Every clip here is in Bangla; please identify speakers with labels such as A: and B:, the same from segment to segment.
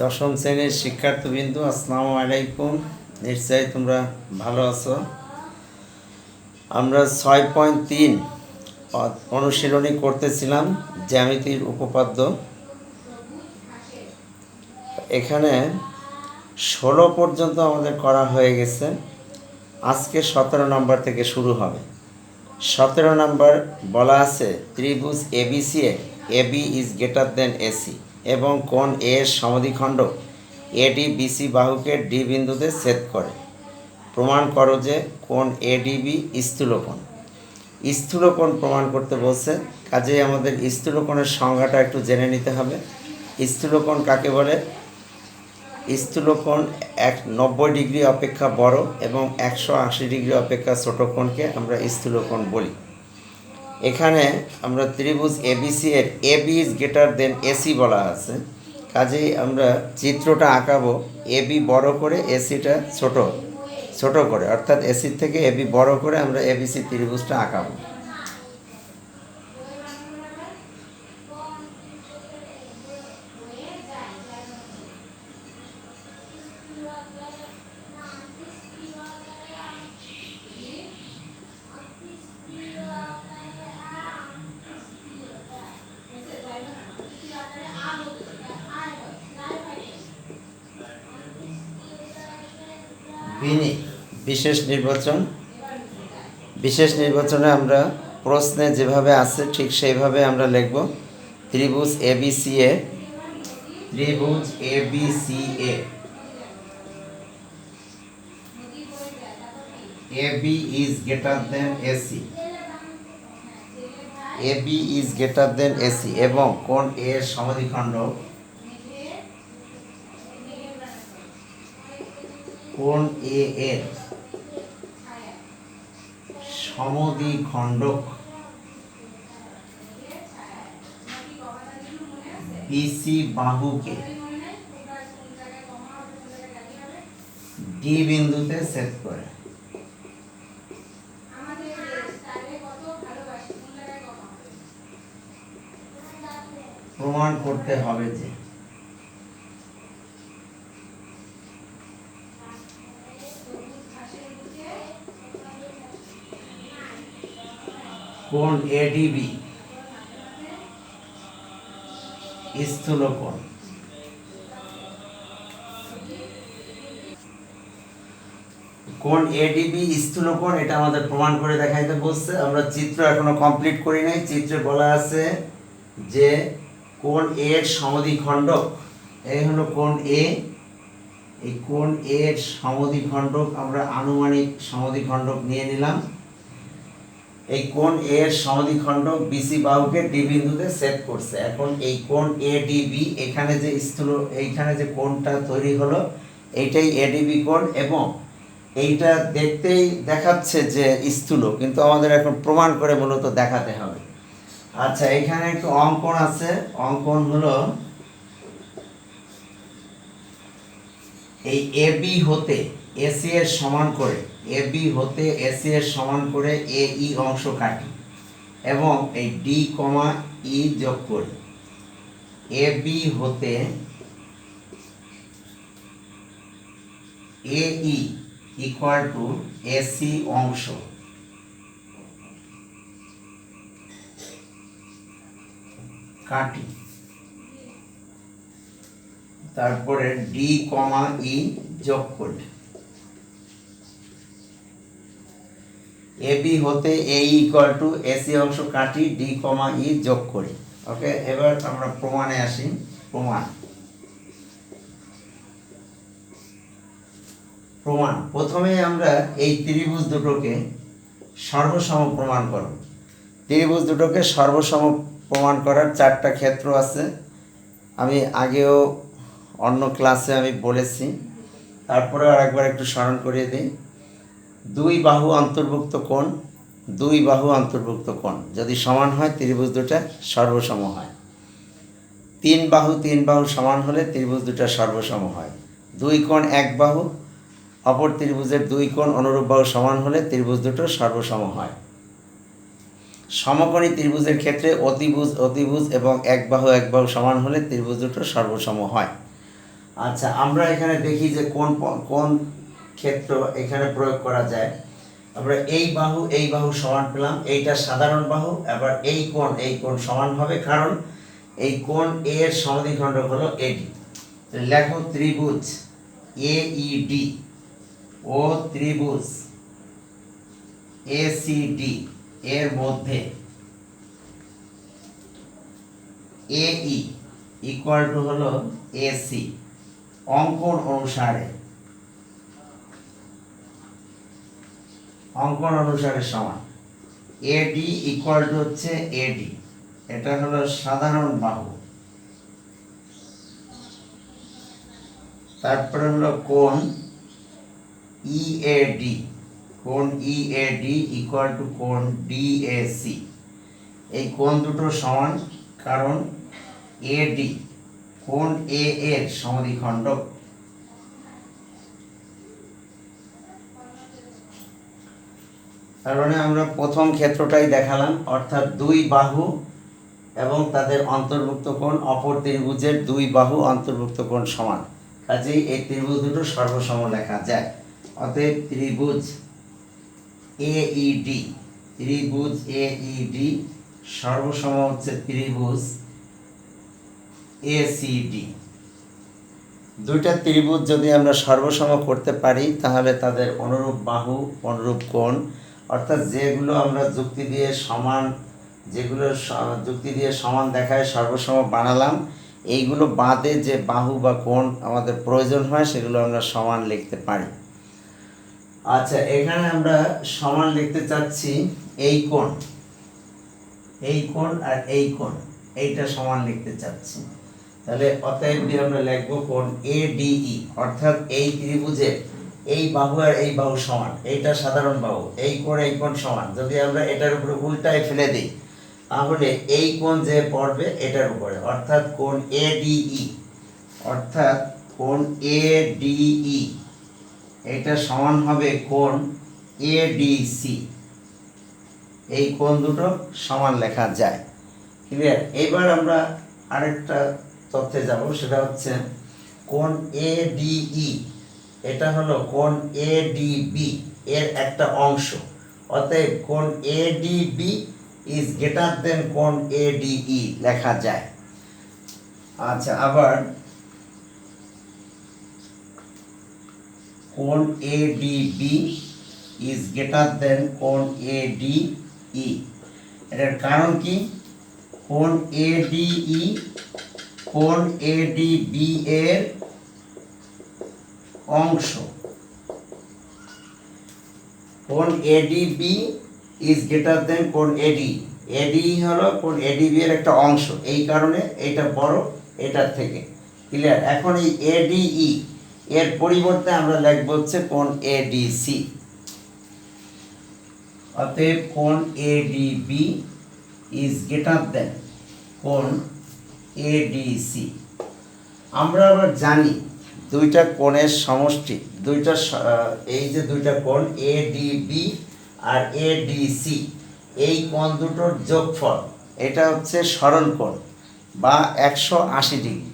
A: দশম শ্রেণীর শিক্ষার্থীবৃন্দ, আসসালামু আলাইকুম। নিশ্চয়ই তোমরা ভালো আছো। আমরা 6.3 অনুশীলনী করতেছিলাম জ্যামিতির উপপাদ্য। এখানে 16 পর্যন্ত আমাদের করা হয়ে গেছে। আজকে 17 নম্বর থেকে শুরু হবে। 17 নম্বর বলা আছে ত্রিভুজ এবিসি এ AB is greater than AC এবং কোণ এ এর সমদ্বিখণ্ড এডি বিসি বাহুকে ডি বিন্দুতে ছেদ করে। প্রমাণ করো যে কোণ এডিবি স্থূলকোণ। স্থূলকোণ প্রমাণ করতে বলছে, কাজেই আমাদের স্থূলকোণের সংজ্ঞাটা একটু জেনে নিতে হবে। স্থূলকোণ কাকে বলে? স্থূলকোণ 90 ডিগ্রি অপেক্ষা বড় এবং 180 ডিগ্রি অপেক্ষা ছোট কোণকে আমরা স্থূলকোণ বলি। এখানে আমরা ত্রিভুজ এবিসি এর AB is greater than AC বলা আছে, কাজেই আমরা চিত্রটা আঁকাবো এবি বড় করে এসিটা ছোট করে, অর্থাৎ এসির থেকে এবি বড় করে আমরা এবিসি ত্রিভুজটা আঁকাবো। বিশেষ নির্বাচনে আমরা প্রশ্নে যেভাবে আছে ঠিক সেইভাবে আমরা লিখব ত্রিভুজ ABC AB is greater than AC এবং কোণ এ এর সমদ্বিখণ্ড কোণ এ এর সমদ্বিখণ্ডক বিসি বাহুকে ডি বিন্দুতে ছেদ করে। প্রমাণ করতে হবে যে কোণ এডিবি স্থূলকোণ। কোণ এডিবি স্থূলকোণ, এটা আমাদের প্রমাণ করে দেখাইতে বলছে। আমরা চিত্র এখনো কমপ্লিট করি নাই। চিত্রে বলা আছে যে কোণ এ এর সমদ্বিখণ্ডক, এই হলো কোণ এ, এই কোণ এ এর সমদ্বিখণ্ডক আমরা আনুমানিক সমদ্বিখণ্ডক নিয়ে নিলাম। এই কোণ এ এর সমদ্বিখণ্ডক বিসি বাহুকে ডি বিন্দুতে ছেদ করছে। এখন এই কোণ এডিবি, এইখানে যে কোণটা তৈরি হলো এইটাই এডিবি কোণ এবং এইটা দেখতেই দেখাচ্ছে যে স্থূল, কিন্তু আমাদের এখন প্রমাণ করে মূলত দেখাতে হবে। আচ্ছা, এখানে একটু অঙ্কন আছে। অঙ্কন হলো এই এবি হতে এসি এর সমান করে, এবি হতে এসি এর সমান করে এ ই অংশ কাটি এবং এই ডি কমা ই যোগ করি। এবি হতে এ ই ইকুয়াল টু এসি অংশ কাটি, তারপরে ডি কমা ই যোগ করি। এবি হতে এ ইকুয়াল টু এসি অংশ কাটি, ডি কমা ই যোগ করি। ওকে, এবার আমরা প্রমাণে আসি। প্রমাণ প্রথমে আমরা এই ত্রিভুজ দুটোকে সর্বসম প্রমাণ করব। ত্রিভুজ দুটোকে সর্বসম প্রমাণ করার 4টা ক্ষেত্র আছে। আমি আগেও অন্য ক্লাসে আমি বলেছি, তারপরে আরেকবার একটু স্মরণ করিয়ে দিই। দুই বাহু অন্তর্ভুক্ত কোণ যদি সমান হয় ত্রিভুজ দুটা সর্বসম হয়। তিন বাহু সমান হলে ত্রিভুজ দুটা সর্বসম হয়। দুই কোণ এক বাহু, অপর ত্রিভুজের দুই কোণ অনুরূপ বাহু সমান হলে ত্রিভুজ দুটো সর্বসম হয়। সমকোণী ত্রিভুজের ক্ষেত্রে অতিভুজ এবং এক বাহু সমান হলে ত্রিভুজ দুটো সর্বসম হয়। আচ্ছা, আমরা এখানে দেখি যে কোন ক্ষেত্র এখানে প্রয়োগ করা যায়। আমরা এই বাহু সমান পেলাম, এইটা সাধারণ বাহু। এবার এই কোণ সমান হবে, কারণ এই কোণ এ এর সমদ্বিখণ্ডক হলো এডি। লেখো ত্রিভুজ এইডি ও ত্রিভুজ এসিডি এর মধ্যে এই ইকুয়াল টু হলো এসি অঙ্কন অনুসারে সমান। এডি ইকুয়াল টু হচ্ছে এডি, এটা হলো সাধারণ বাহু। তারপরে হলো কোণ ইএডি, কোণ ইএডি ইকুয়াল টু কোণ ডিএসি। এই কোণ দুটো সমান, কারণ এডি কোণ এ এর সমদ্বিখণ্ডক। তার মানে আমরা প্রথম ক্ষেত্রটাই দেখালাম, অর্থাৎ দুই বাহু এবং তাদের অন্তর্ভুক্ত কোণ অপর ত্রিভুজের দুই বাহু অন্তর্ভুক্ত কোণ সমান, কাজেই এই ত্রিভুজ দুটো সর্বসম লেখা যায়। অতএব ত্রিভুজ এইডি সর্বসম হচ্ছে ত্রিভুজ এসিডি। দুইটা ত্রিভুজ যদি আমরা সর্বসম করতে পারি, তাহলে তাদের অনুরূপ বাহু, অনুরূপ কোণ, অর্থাৎ যেগুলো আমরা যুক্তি দিয়ে সমান দেখায় সর্বসম বানালাম, এইগুলো বাদে যে বাহু বা কোণ আমাদের প্রয়োজন হয় সেগুলো আমরা সমান লিখতে পারি। আচ্ছা, এখানে আমরা সমান লিখতে চাচ্ছি এই কোণ আর এই কোণ, এইটা সমান লিখতে চাচ্ছি। তাহলে অতএব আমরা লিখবো কোণ এডিই, অর্থাৎ এই ত্রিভুজের এই বাহু আর এই বাহু সমান, এইটা সাধারণ বাহু, এই কোণ সমান। যদি আমরা এটার উপরে উল্টায় ফেলে দিই, তাহলে এই কোণ যে পড়বে এটার উপরে, অর্থাৎ কোণ এডিই, এটা সমান হবে কোণ এডিসি। এই কোণ দুটো সমান লেখা যায়। ক্লিয়ার? এবার আমরা আরেকটা তথ্যে যাব, সেটা হচ্ছে কোণ এডিই, এটা হলো কোণ এডিবি এর একটা অংশ। অতএব কোণ এডিবি ইজ গ্রেটার দেন কোণ এডিই লেখা যায়। আচ্ছা, আবার কোণ এডিবি ইজ গ্রেটার দেন কোণ এডিই। এটার কারণ কি? কোণ এডিবি এর অংশ। কোণ এডিবি ইজ গ্রেটার দেন কোণ এডি। এডি হলো কোণ এডিবি এর একটা অংশ, এই কারণে এটা বড় এটার থেকে। ক্লিয়ার? এখন এই এডিই এর পরিবর্তে আমরা লিখব হচ্ছে কোণ এডিসি। অতএব কোণ এডিবি ইজ গ্রেটার দেন কোণ এডিসি। আমরা আবার জানি দুইটা কোণের সমষ্টি, এই যে দুইটা কোণ এডিবি আর এডিসি, এই কোণ দুটোর যোগফল, এটা হচ্ছে সরল কোণ বা 180 ডিগ্রি।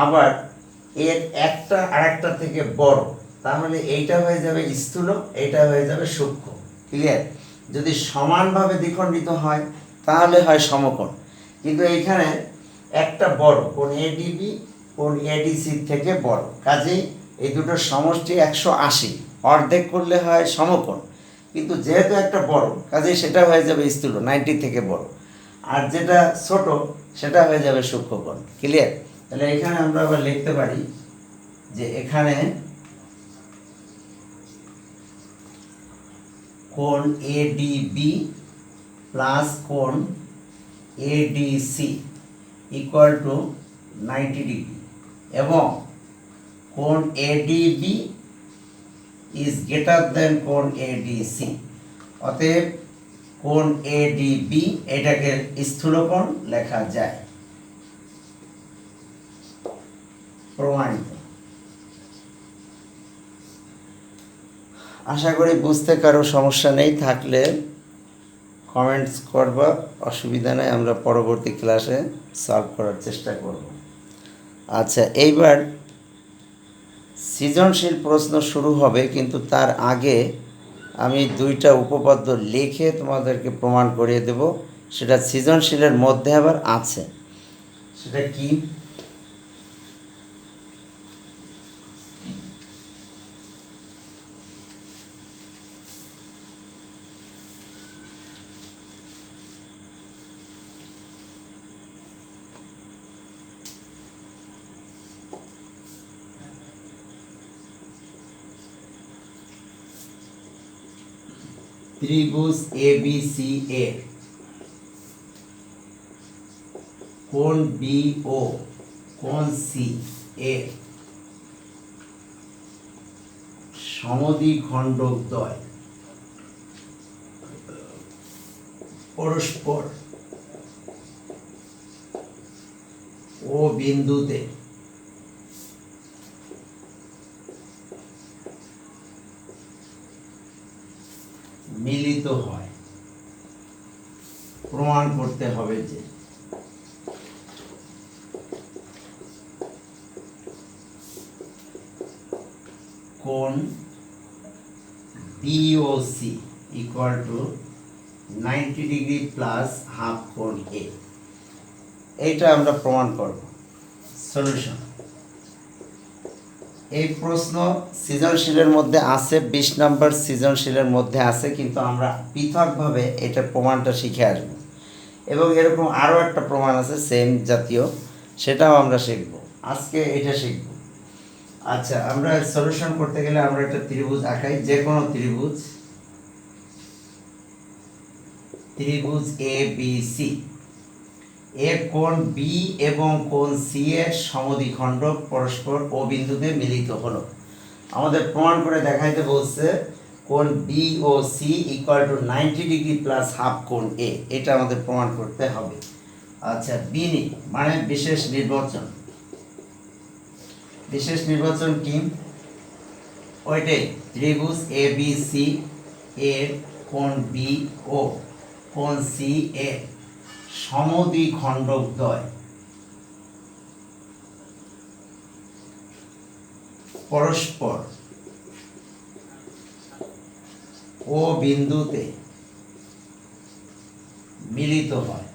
A: আবার এর একটা আরেকটা থেকে বড়, তাহলে এইটা হয়ে যাবে স্থূল, এইটা হয়ে যাবে সূক্ষ্ম। ক্লিয়ার? যদি সমানভাবে দ্বিখণ্ডিত হয় তাহলে হয় সমকোণ, কিন্তু এইখানে একটা বড়, কোণ এডিবি কোণ এডিসি থেকে বড়, কাজেই এই দুটোর সমষ্টি 180, অর্ধেক করলে হয় সমকোণ, কিন্তু যেহেতু একটা বড় কাজেই সেটা হয়ে যাবে স্থূল, 90 থেকে বড়, আর যেটা ছোট সেটা হয়ে যাবে সূক্ষ্মকোণ। ক্লিয়ার? তাহলে এখানে আমরা আবার লিখতে পারি যে এখানে কোণ এডিবি প্লাস কোণ এডিসি ইকুয়াল টু 90 ডিগ্রি, এবং কোণ এডিবি ইজ গ্রেটার দেন কোণ এডিসি। অতএব কোণ এডিবি এটাকে স্থূলকোণ লেখা যায়। প্রমাণিত। আশা করি বুঝতে কারো সমস্যা নেই, থাকলে কমেন্টস করবা, অসুবিধা নেই, আমরা পরবর্তী ক্লাসে সলভ করার চেষ্টা করব। আচ্ছা, এইবার সৃজনশীল প্রশ্ন শুরু হবে, কিন্তু তার আগে আমি দুইটা উপপাদ্য লিখে তোমাদেরকে প্রমাণ করিয়ে দেব। সেটা সৃজনশীলের মধ্যে আবার আছে। সেটা কি? ত্রিভুজ ABC এর কোণ BO কোণ C এর সমদ্বিখণ্ডকদ্বয় পরস্পর ও বিন্দুতে মিলিত হয়। প্রমাণ করতে হবে যে কোণ BOC equal to 90 degree plus half কোণ A। এইটা আমরা প্রমাণ করব। সলিউশন। এই প্রশ্ন সৃজনশীলের মধ্যে আছে, 20 নম্বর সৃজনশীলের মধ্যে আছে, কিন্তু আমরা পৃথকভাবে এটা প্রমাণটা শিখে আসব। এবং এরকম আরও একটা প্রমাণ আছে সেম জাতীয়, সেটাও আমরা শিখব। আজকে এটা শিখব। আচ্ছা, আমরা সলিউশন করতে গেলে আমরা একটা ত্রিভুজ আঁকাই, যে কোনো ত্রিভুজ ABC এর কোণ B এবং কোণ C এর সমদ্বিখণ্ডক পরস্পর ও বিন্দুতে মিলিত হলো। আমাদের প্রমাণ করে দেখাইতে বলছে কোণ BOC equal to 90 degree plus half কোণ A। এটা আমাদের প্রমাণ করতে হবে। আচ্ছা, বিনি মানে বিশেষ নির্বাচন। বিশেষ নির্বাচন কি? ওইটাই, ত্রিভুজ ABC এর কোণ B ও কোণ C এর সমদ্বিখণ্ডকদ্বয় পরস্পর ও বিন্দুতে মিলিত হয়।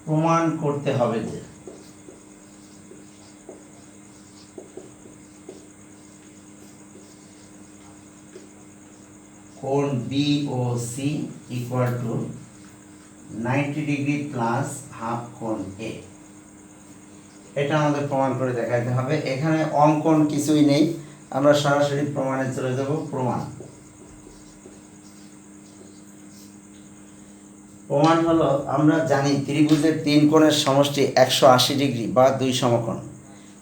A: প্রমাণ করতে হবে যে কোণ BOC equal to 90 degree plus half কোণ A। এটা আমাদের প্রমাণ করে দেখাতে হবে। এখানে অঙ্কন কিছুই নেই, আমরা সরাসরি প্রমাণে চলে যাব। প্রমাণ হলো, আমরা জানি ত্রিভুজের 3 কোণের সমষ্টি 180 ডিগ্রি বা 2 সমকোণ।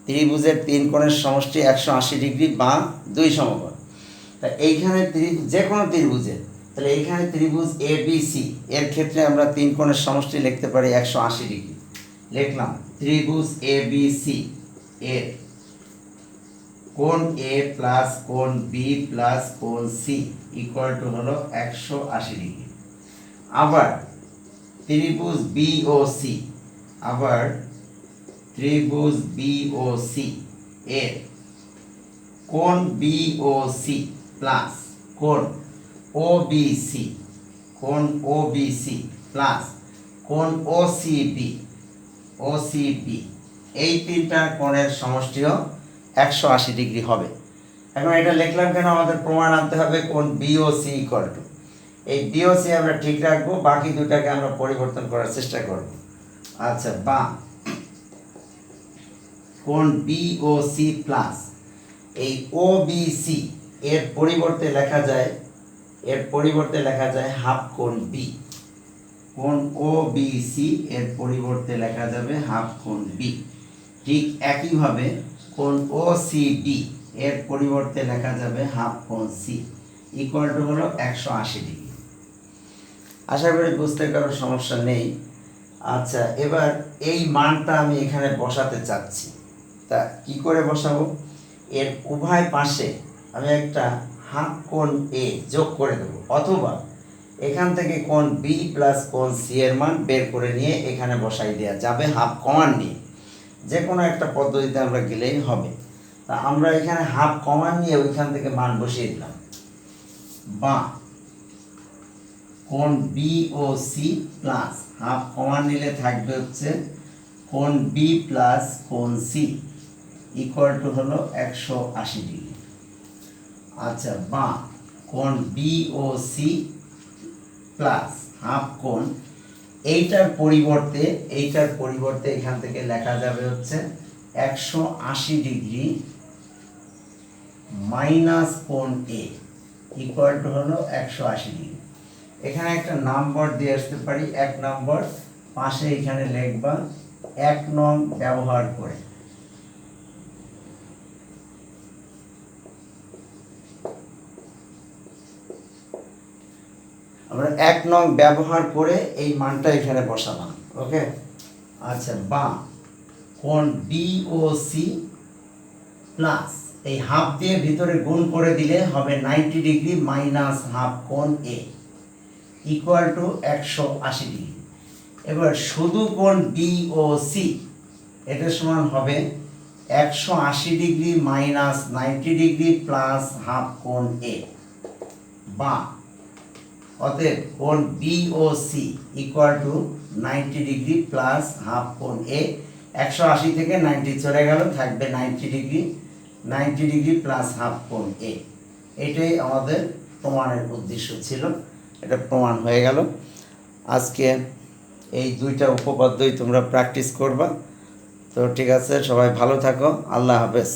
A: ত্রিভুজের 3 কোণের সমষ্টি 180 ডিগ্রি বা 2 সমকোণ। তা এইখানে যে কোনো ত্রিভুজের, তাহলে এইখানে ত্রিভুজ ABC এর ক্ষেত্রে আমরা 3 কোণের সমষ্টি লিখতে পারি 180 ডিগ্রি। লিখলাম ত্রিভুজ ABC এর কোণ A প্লাস কোণ B প্লাস কোণ C ইকুয়াল টু হলো 180 ডিগ্রি। আবার ত্রিভুজ BOC, আবার ত্রিভুজ BOC এর কোণ BOC প্লাস কোণ OBC, কোণ OBC প্লাস কোণ OCB, এই তিনটা কোণের সমষ্টিও 180 ডিগ্রি হবে। এখন এটা লিখলাম কেন? আমাদের প্রমাণ আনতে হবে কোণ BOC ইকুয়াল টু, এই BOC আমরা ঠিক রাখবো, বাকি দুটাকে আমরা পরিবর্তন করার চেষ্টা করব। আচ্ছা, বা কোণ BOC প্লাস এই OBC এর পরিবর্তে লেখা যায় হাফ কোণ B। কোণ OBC এর পরিবর্তে লেখা যাবে হাফ কোণ B। ঠিক একইভাবে কোণ OCB এর পরিবর্তে লেখা যাবে হাফ কোণ C ইকুয়াল টু হলো 180 ডিগ্রি। আশা করি বুঝতে কারো সমস্যা নেই। আচ্ছা, এবার এই মানটা আমি এখানে বসাতে চাচ্ছি। তা কি করে বসাবো? এর উভয় পাশে আমি একটা হাফ কোণ A যোগ করে দেবো, অথবা এখান থেকে কোণ B প্লাস কোণ C এর মান বের করে নিয়ে এখানে বসাই দেওয়া যাবে হাফ কমান নিয়ে। যে কোনো একটা পদ্ধতিতে আমরা গেলেই হবে। তা আমরা এখানে হাফ কমন নিয়ে ওইখান থেকে মান বসিয়ে দিলাম। বা কোণ বি ও সি প্লাস হাফ কমন নিলে থাকবে হচ্ছে কোণ বি প্লাস কোণ সি ইকুয়াল টু হলো 180 ডিগ্রি। আচ্ছা, বা কোণ বি ও সি প্লাস হাফ কোণ এইটার পরিবর্তে এখান থেকে লেখা যাবে হচ্ছে 180 ডিগ্রি মাইনাস কোণ এ ইকুয়াল টু হলো 180 ডিগ্রি। এখানে একটা নাম্বার দিয়ে আসতে পারি, 1 নম্বর পাশে এখানে লিখবা 1 নং ব্যবহার করে। আমরা 1 নং ব্যবহার করে এই মানটা এখানে বসালাম। ওকে, আচ্ছা, বা কোণ বি ও সি প্লাস এই হাফ দিয়ে ভিতরে গুণ করে দিলে হবে 90 ডিগ্রি মাইনাস হাফ কোণ এ ইকুয়াল টু 180 ডিগ্রি। এবার শুধু কোণ বি ও সি এটা সমান হবে 180 degree minus 90 degree plus half কোণ এ, বা অতএব কোণ বি ও C equal to 90 degree plus half কোণ এ। 180 থেকে 90 চলে গেল, থাকবে 90 ডিগ্রি, 90 ডিগ্রি প্লাস হাফ কোণ এ। এটাই আমাদের প্রমাণের উদ্দেশ্য ছিল, এটা প্রমাণ হয়ে গেল। আজকে এই দুইটা উপপাদ্যই তোমরা প্র্যাকটিস করবা। তো ঠিক আছে, সবাই ভালো থাকো, আল্লাহ হাফেজ।